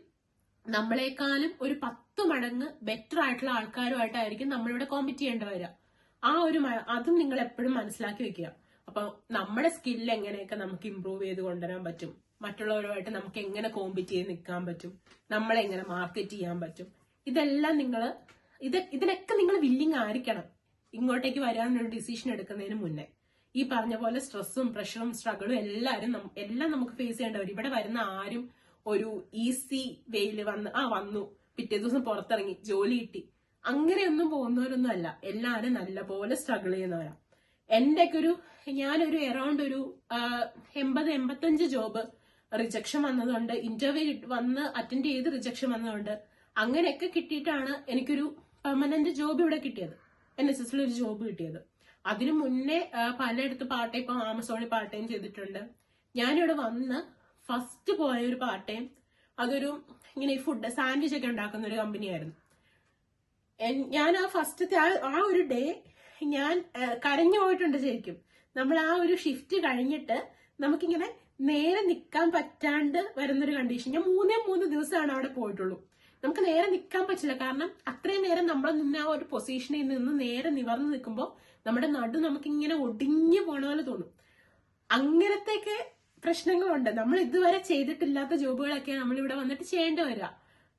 നമ്മളെക്കാളും ഒരു 10 മടങ്ങ് ബെറ്റർ ആയിട്ടുള്ള ആൾക്കാരുമായിട്ടായിരിക്കും നമ്മളിവിടെ കോമ്പറ്റ് ചെയ്യേണ്ടി വരിക. അതും നിങ്ങൾ എപ്പോഴും മനസ്സിലാക്കി വെക്കുക. അപ്പൊ നമ്മുടെ സ്കില്ല് എങ്ങനെയൊക്കെ നമുക്ക് ഇമ്പ്രൂവ് ചെയ്ത് കൊണ്ടുവരാൻ പറ്റും, മറ്റുള്ളവരുമായിട്ട് നമുക്ക് എങ്ങനെ കോമ്പറ്റ് ചെയ്ത് നിൽക്കാൻ പറ്റും, നമ്മളെങ്ങനെ മാർക്കറ്റ് ചെയ്യാൻ പറ്റും, ഇതെല്ലാം ഇതിനൊക്കെ നിങ്ങൾ വില്ലിങ് ആയിരിക്കണം ഇങ്ങോട്ടേക്ക് വരാനൊരു ഡിസിഷൻ എടുക്കുന്നതിന് മുന്നേ. ഈ പറഞ്ഞ പോലെ സ്ട്രെസ്സും പ്രഷറും സ്ട്രഗിളും എല്ലാം നമുക്ക് ഫേസ് ചെയ്യേണ്ടി വരും. ഇവിടെ വരുന്ന ആരും ഒരു ഈസി വേയിൽ വന്നു പിറ്റേ ദിവസം പുറത്തിറങ്ങി ജോലി കിട്ടി അങ്ങനെയൊന്നും പോകുന്നവരൊന്നും അല്ല. എല്ലാവരും നല്ലപോലെ സ്ട്രഗിൾ ചെയ്യുന്നവരാ. എന്റെയൊക്കെ ഞാനൊരു അറൌണ്ട് ഒരു 80-85 ജോബ് റിജക്ഷൻ വന്നതുകൊണ്ട്, ഇന്റർവ്യൂ വന്ന് അറ്റൻഡ് ചെയ്ത് റിജക്ഷൻ വന്നതുകൊണ്ട്, അങ്ങനെയൊക്കെ കിട്ടിയിട്ടാണ് എനിക്കൊരു പെർമനന്റ് ജോബ് ഇവിടെ കിട്ടിയത്, NSS ഒരു ജോബ് കിട്ടിയത്. അതിനു മുന്നേ പലയിടത്ത് പാർട്ട് ടൈം, ഇപ്പൊ ആമസോണിൽ പാർട്ട് ടൈം ചെയ്തിട്ടുണ്ട്. ഞാനിവിടെ വന്ന് ഫസ്റ്റ് പോയ ഒരു പാർട്ട് ടൈം അതൊരു ഇങ്ങനെ ഈ ഫുഡ് സാൻഡ്വിച്ച് ഒക്കെ ഉണ്ടാക്കുന്ന ഒരു കമ്പനിയായിരുന്നു. ഞാൻ ആ ഫസ്റ്റത്തെ ആ ഒരു ഡേ ഞാൻ കരഞ്ഞു പോയിട്ടുണ്ട് ശരിക്കും. നമ്മൾ ആ ഒരു ഷിഫ്റ്റ് കഴിഞ്ഞിട്ട് നമുക്കിങ്ങനെ നേരെ നിൽക്കാൻ പറ്റാണ്ട് വരുന്നൊരു കണ്ടീഷൻ. ഞാൻ 3 ദിവസമാണ് അവിടെ പോയിട്ടുള്ളൂ. നമുക്ക് നേരെ നിൽക്കാൻ പറ്റില്ല, കാരണം അത്രയും നേരം നമ്മൾ നിന്ന് ആ ഒരു പൊസിഷനിൽ നിന്ന് നേരെ നിവർന്ന് നിൽക്കുമ്പോൾ നമ്മുടെ നടു നമുക്കിങ്ങനെ ഒടിഞ്ഞു പോണ പോലെ തോന്നും. അങ്ങനത്തെയൊക്കെ പ്രശ്നങ്ങളുണ്ട്. നമ്മൾ ഇതുവരെ ചെയ്തിട്ടില്ലാത്ത ജോബുകളൊക്കെ നമ്മളിവിടെ വന്നിട്ട് ചെയ്യേണ്ടി വരിക.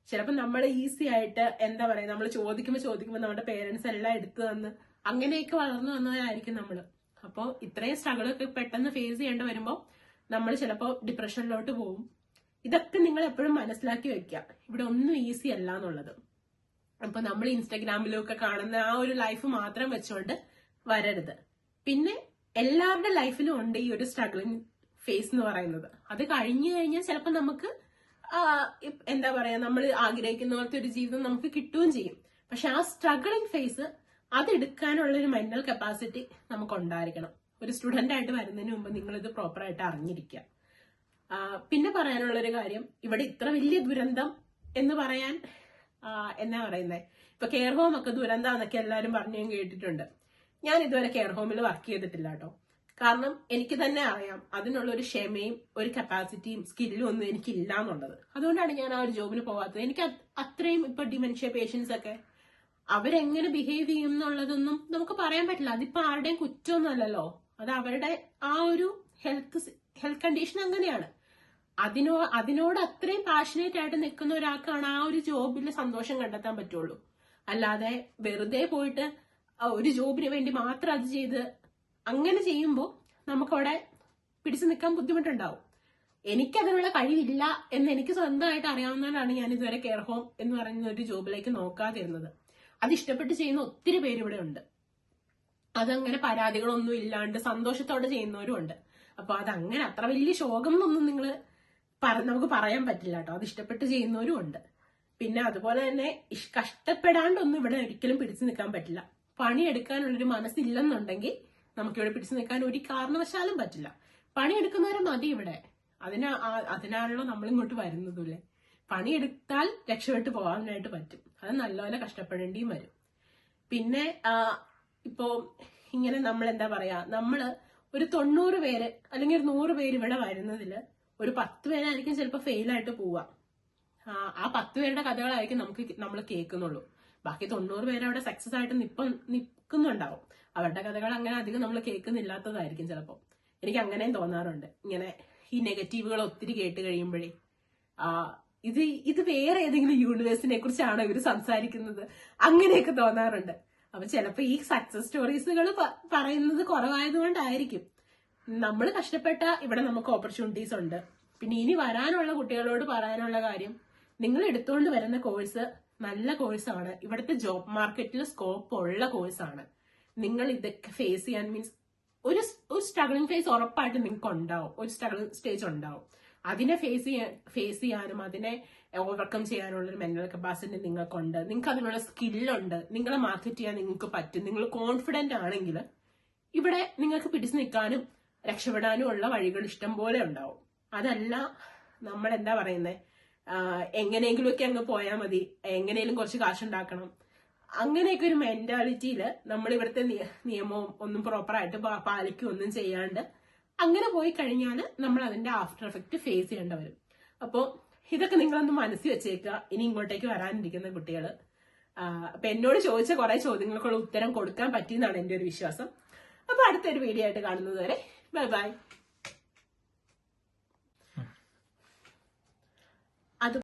ചിലപ്പോൾ നമ്മൾ ഈസി ആയിട്ട് എന്താ പറയാ, നമ്മൾ ചോദിക്കുമ്പോൾ നമ്മുടെ പേരൻസ് എല്ലാം എടുത്തു തന്ന് അങ്ങനെയൊക്കെ വളർന്നു വന്നവരായിരിക്കും നമ്മൾ. അപ്പോൾ ഇത്രയും സ്ട്രഗിളൊക്കെ പെട്ടെന്ന് ഫേസ് ചെയ്യേണ്ടി വരുമ്പോൾ നമ്മൾ ചിലപ്പോൾ ഡിപ്രഷനിലോട്ട് പോകും. ഇതൊക്കെ നിങ്ങൾ എപ്പോഴും മനസ്സിലാക്കി വെക്കുക, ഇവിടെ ഒന്നും ഈസി അല്ല എന്നുള്ളത്. അപ്പൊ നമ്മൾ ഇൻസ്റ്റാഗ്രാമിലൊക്കെ കാണുന്ന ആ ഒരു ലൈഫ് മാത്രം വെച്ചുകൊണ്ട് വരരുത്. പിന്നെ എല്ലാവരുടെ ലൈഫിലും ഉണ്ട് ഈ ഒരു സ്ട്രഗ്ലിംഗ് ഫേസ് എന്ന് പറയുന്നത്. അത് കഴിഞ്ഞു കഴിഞ്ഞാൽ ചിലപ്പോൾ നമുക്ക് എന്താ പറയാ, നമ്മൾ ആഗ്രഹിക്കുന്ന പോലത്തെ ഒരു ജീവിതം നമുക്ക് കിട്ടുകയും ചെയ്യും. പക്ഷെ ആ സ്ട്രഗ്ലിംഗ് ഫേസ് അതെടുക്കാനുള്ള ഒരു മെന്റൽ കപ്പാസിറ്റി നമുക്ക് ഉണ്ടായിരിക്കണം. ഒരു സ്റ്റുഡന്റ് ആയിട്ട് വരുന്നതിന് മുമ്പ് നിങ്ങളിത് പ്രോപ്പറായിട്ട് അറിഞ്ഞിരിക്കുക. പിന്നെ പറയാനുള്ളൊരു കാര്യം, ഇവിടെ ഇത്ര വലിയ ദുരന്തം എന്ന് പറയാൻ എന്നാ പറയുന്നത്, ഇപ്പൊ കെയർ ഹോം ഒക്കെ ദുരന്താന്നൊക്കെ എല്ലാവരും പറഞ്ഞു ഞാൻ കേട്ടിട്ടുണ്ട്. ഞാൻ ഇതുവരെ കെയർ ഹോമിൽ വർക്ക് ചെയ്തിട്ടില്ല കേട്ടോ. കാരണം എനിക്ക് തന്നെ അറിയാം അതിനുള്ള ഒരു ക്ഷമയും ഒരു കപ്പാസിറ്റിയും സ്കില്ലും ഒന്നും എനിക്കില്ല എന്നുള്ളത്. അതുകൊണ്ടാണ് ഞാൻ ആ ഒരു ജോബിന് പോകാത്തത്. എനിക്ക് അത്രയും ഇപ്പൊ ഡിമെൻഷ്യ പേഷ്യൻസ് ഒക്കെ അവരെങ്ങനെ ബിഹേവ് ചെയ്യും എന്നുള്ളതൊന്നും നമുക്ക് പറയാൻ പറ്റില്ല. അതിപ്പോ ആരുടെയും കുറ്റമൊന്നുമല്ലല്ലോ, അത് അവരുടെ ആ ഒരു ഹെൽത്ത് കണ്ടീഷൻ അങ്ങനെയാണ്. അതിനോട് അത്രയും പാഷനേറ്റ് ആയിട്ട് നിൽക്കുന്ന ഒരാൾക്കാണ് ആ ഒരു ജോബിൽ സന്തോഷം കണ്ടെത്താൻ പറ്റുള്ളൂ. അല്ലാതെ വെറുതെ പോയിട്ട് ഒരു ജോബിന് വേണ്ടി മാത്രം അത് ചെയ്ത് അങ്ങനെ ചെയ്യുമ്പോൾ നമുക്കവിടെ പിടിച്ചു നിൽക്കാൻ ബുദ്ധിമുട്ടുണ്ടാവും. എനിക്കതിനുള്ള കഴിവില്ല എന്ന് എനിക്ക് സ്വന്തമായിട്ട് അറിയാവുന്നതാണ് ഞാൻ ഇതുവരെ കെയർ ഹോം എന്ന് പറയുന്ന ഒരു ജോബിലേക്ക് നോക്കാതിരുന്നത്. അത് ഇഷ്ടപ്പെട്ട് ചെയ്യുന്ന ഒത്തിരി പേര് ഇവിടെ ഉണ്ട്. അതങ്ങനെ പരാതികളൊന്നും ഇല്ലാണ്ട് സന്തോഷത്തോടെ ചെയ്യുന്നവരും ഉണ്ട്. അപ്പൊ അതങ്ങനെ അത്ര വലിയ ശോകം എന്നൊന്നും നമുക്ക് പറയാൻ പറ്റില്ല കേട്ടോ. അത് ഇഷ്ടപ്പെട്ട് ചെയ്യുന്നവരും ഉണ്ട്. പിന്നെ അതുപോലെ തന്നെ കഷ്ടപ്പെടാണ്ടൊന്നും ഇവിടെ ഒരിക്കലും പിടിച്ചു നിൽക്കാൻ പറ്റില്ല. പണിയെടുക്കാനുള്ളൊരു മനസ്സില്ലെന്നുണ്ടെങ്കിൽ നമുക്കിവിടെ പിടിച്ചു നിൽക്കാൻ ഒരു കാരണവശാലും പറ്റില്ല. പണിയെടുക്കുന്നവരെ മതി ഇവിടെ. അതിനാണല്ലോ നമ്മളിങ്ങോട്ട് വരുന്നതല്ലേ. പണിയെടുത്താൽ രക്ഷപ്പെട്ട് പോകാനായിട്ട് പറ്റും. അത് നല്ലപോലെ കഷ്ടപ്പെടേണ്ടിയും വരും. പിന്നെ ഇപ്പോ ഇങ്ങനെ നമ്മൾ എന്താ പറയാ, നമ്മള് ഒരു 90 പേര് അല്ലെങ്കിൽ ഒരു 100 പേര് ഇവിടെ വരുന്നതില് ഒരു 10 പേരായിരിക്കും ചിലപ്പോൾ ഫെയിലായിട്ട് പോവുക. ആ 10 പേരുടെ കഥകളായിരിക്കും നമ്മൾ കേൾക്കുന്നുള്ളൂ. ബാക്കി 90 പേര് അവിടെ സക്സസ് ആയിട്ട് നിൽക്കുന്നുണ്ടാവും. അവരുടെ കഥകൾ അങ്ങനെ അധികം നമ്മൾ കേൾക്കുന്നില്ലാത്തതായിരിക്കും ചിലപ്പോൾ. എനിക്ക് അങ്ങനെയും തോന്നാറുണ്ട്. ഇങ്ങനെ ഈ നെഗറ്റീവുകൾ ഒത്തിരി കേട്ട് കഴിയുമ്പോഴേ ഇത് വേറെ ഏതെങ്കിലും യൂണിവേഴ്സിനെ കുറിച്ചാണോ ഇവർ സംസാരിക്കുന്നത്, അങ്ങനെയൊക്കെ തോന്നാറുണ്ട്. അപ്പൊ ചിലപ്പോ ഈ സക്സസ് സ്റ്റോറീസുകൾ പറയുന്നത് കുറവായതുകൊണ്ടായിരിക്കും. നമ്മൾ കഷ്ടപ്പെട്ട ഇവിടെ നമുക്ക് ഓപ്പർച്യൂണിറ്റീസ് ഉണ്ട്. പിന്നെ ഇനി വരാനുള്ള കുട്ടികളോട് പറയാനുള്ള കാര്യം, നിങ്ങൾ എടുത്തുകൊണ്ട് വരുന്ന കോഴ്സ് നല്ല കോഴ്സാണ്. ഇവിടുത്തെ ജോബ് മാർക്കറ്റിൽ സ്കോപ്പ് ഉള്ള കോഴ്സാണ്. നിങ്ങൾ ഇതൊക്കെ ഫേസ് ചെയ്യാൻ മീൻസ് ഒരു സ്ട്രഗ്ലിംഗ് ഫേസ് ഉറപ്പായിട്ട് നിങ്ങൾക്ക് ഉണ്ടാവും. ഒരു സ്ട്രഗ്ലിംഗ് സ്റ്റേജ് ഉണ്ടാവും. അതിനെ ഫേസ് ചെയ്യാനും അതിനെ ഓവർകം ചെയ്യാനുള്ള ഒരു മെന്റൽ കപ്പാസിറ്റി നിങ്ങൾക്കുണ്ട്. നിങ്ങൾക്ക് അതിനുള്ള സ്കില്ലുണ്ട്. നിങ്ങളെ മാർക്കറ്റ് ചെയ്യാൻ നിങ്ങൾക്ക് പറ്റും. നിങ്ങൾ കോൺഫിഡന്റ് ആണെങ്കിൽ ഇവിടെ നിങ്ങൾക്ക് പിടിച്ചു നിൽക്കാനും രക്ഷപ്പെടാനും ഉള്ള വഴികൾ ഇഷ്ടം പോലെ ഉണ്ടാവും. അതല്ല നമ്മൾ എന്താ പറയുന്നത്, എങ്ങനെയെങ്കിലുമൊക്കെ അങ്ങ് പോയാൽ മതി, എങ്ങനെയെങ്കിലും കുറച്ച് കാശുണ്ടാക്കണം, അങ്ങനെയൊക്കെ ഒരു മെന്റാലിറ്റിയിൽ നമ്മൾ ഇവിടുത്തെ നിയമവും ഒന്നും പ്രോപ്പറായിട്ട് പാലിക്കുകയൊന്നും ചെയ്യാണ്ട് അങ്ങനെ പോയി കഴിഞ്ഞാൽ നമ്മൾ അതിന്റെ ആഫ്റ്റർ എഫക്റ്റ് ഫേസ് ചെയ്യേണ്ടി വരും. അപ്പോൾ ഇതൊക്കെ നിങ്ങളൊന്ന് മനസ്സിൽ വെച്ചേക്കുക. ഇനി ഇങ്ങോട്ടേക്ക് വരാനിരിക്കുന്ന കുട്ടികൾ അപ്പൊ എന്നോട് ചോദിച്ച കുറെ ചോദ്യങ്ങൾക്കുള്ള ഉത്തരം കൊടുക്കാൻ പറ്റിയെന്നാണ് എന്റെ ഒരു വിശ്വാസം. അപ്പൊ അടുത്തൊരു വീഡിയോ ആയിട്ട് കാണുന്നത് വരെ ബൈ ബൈ.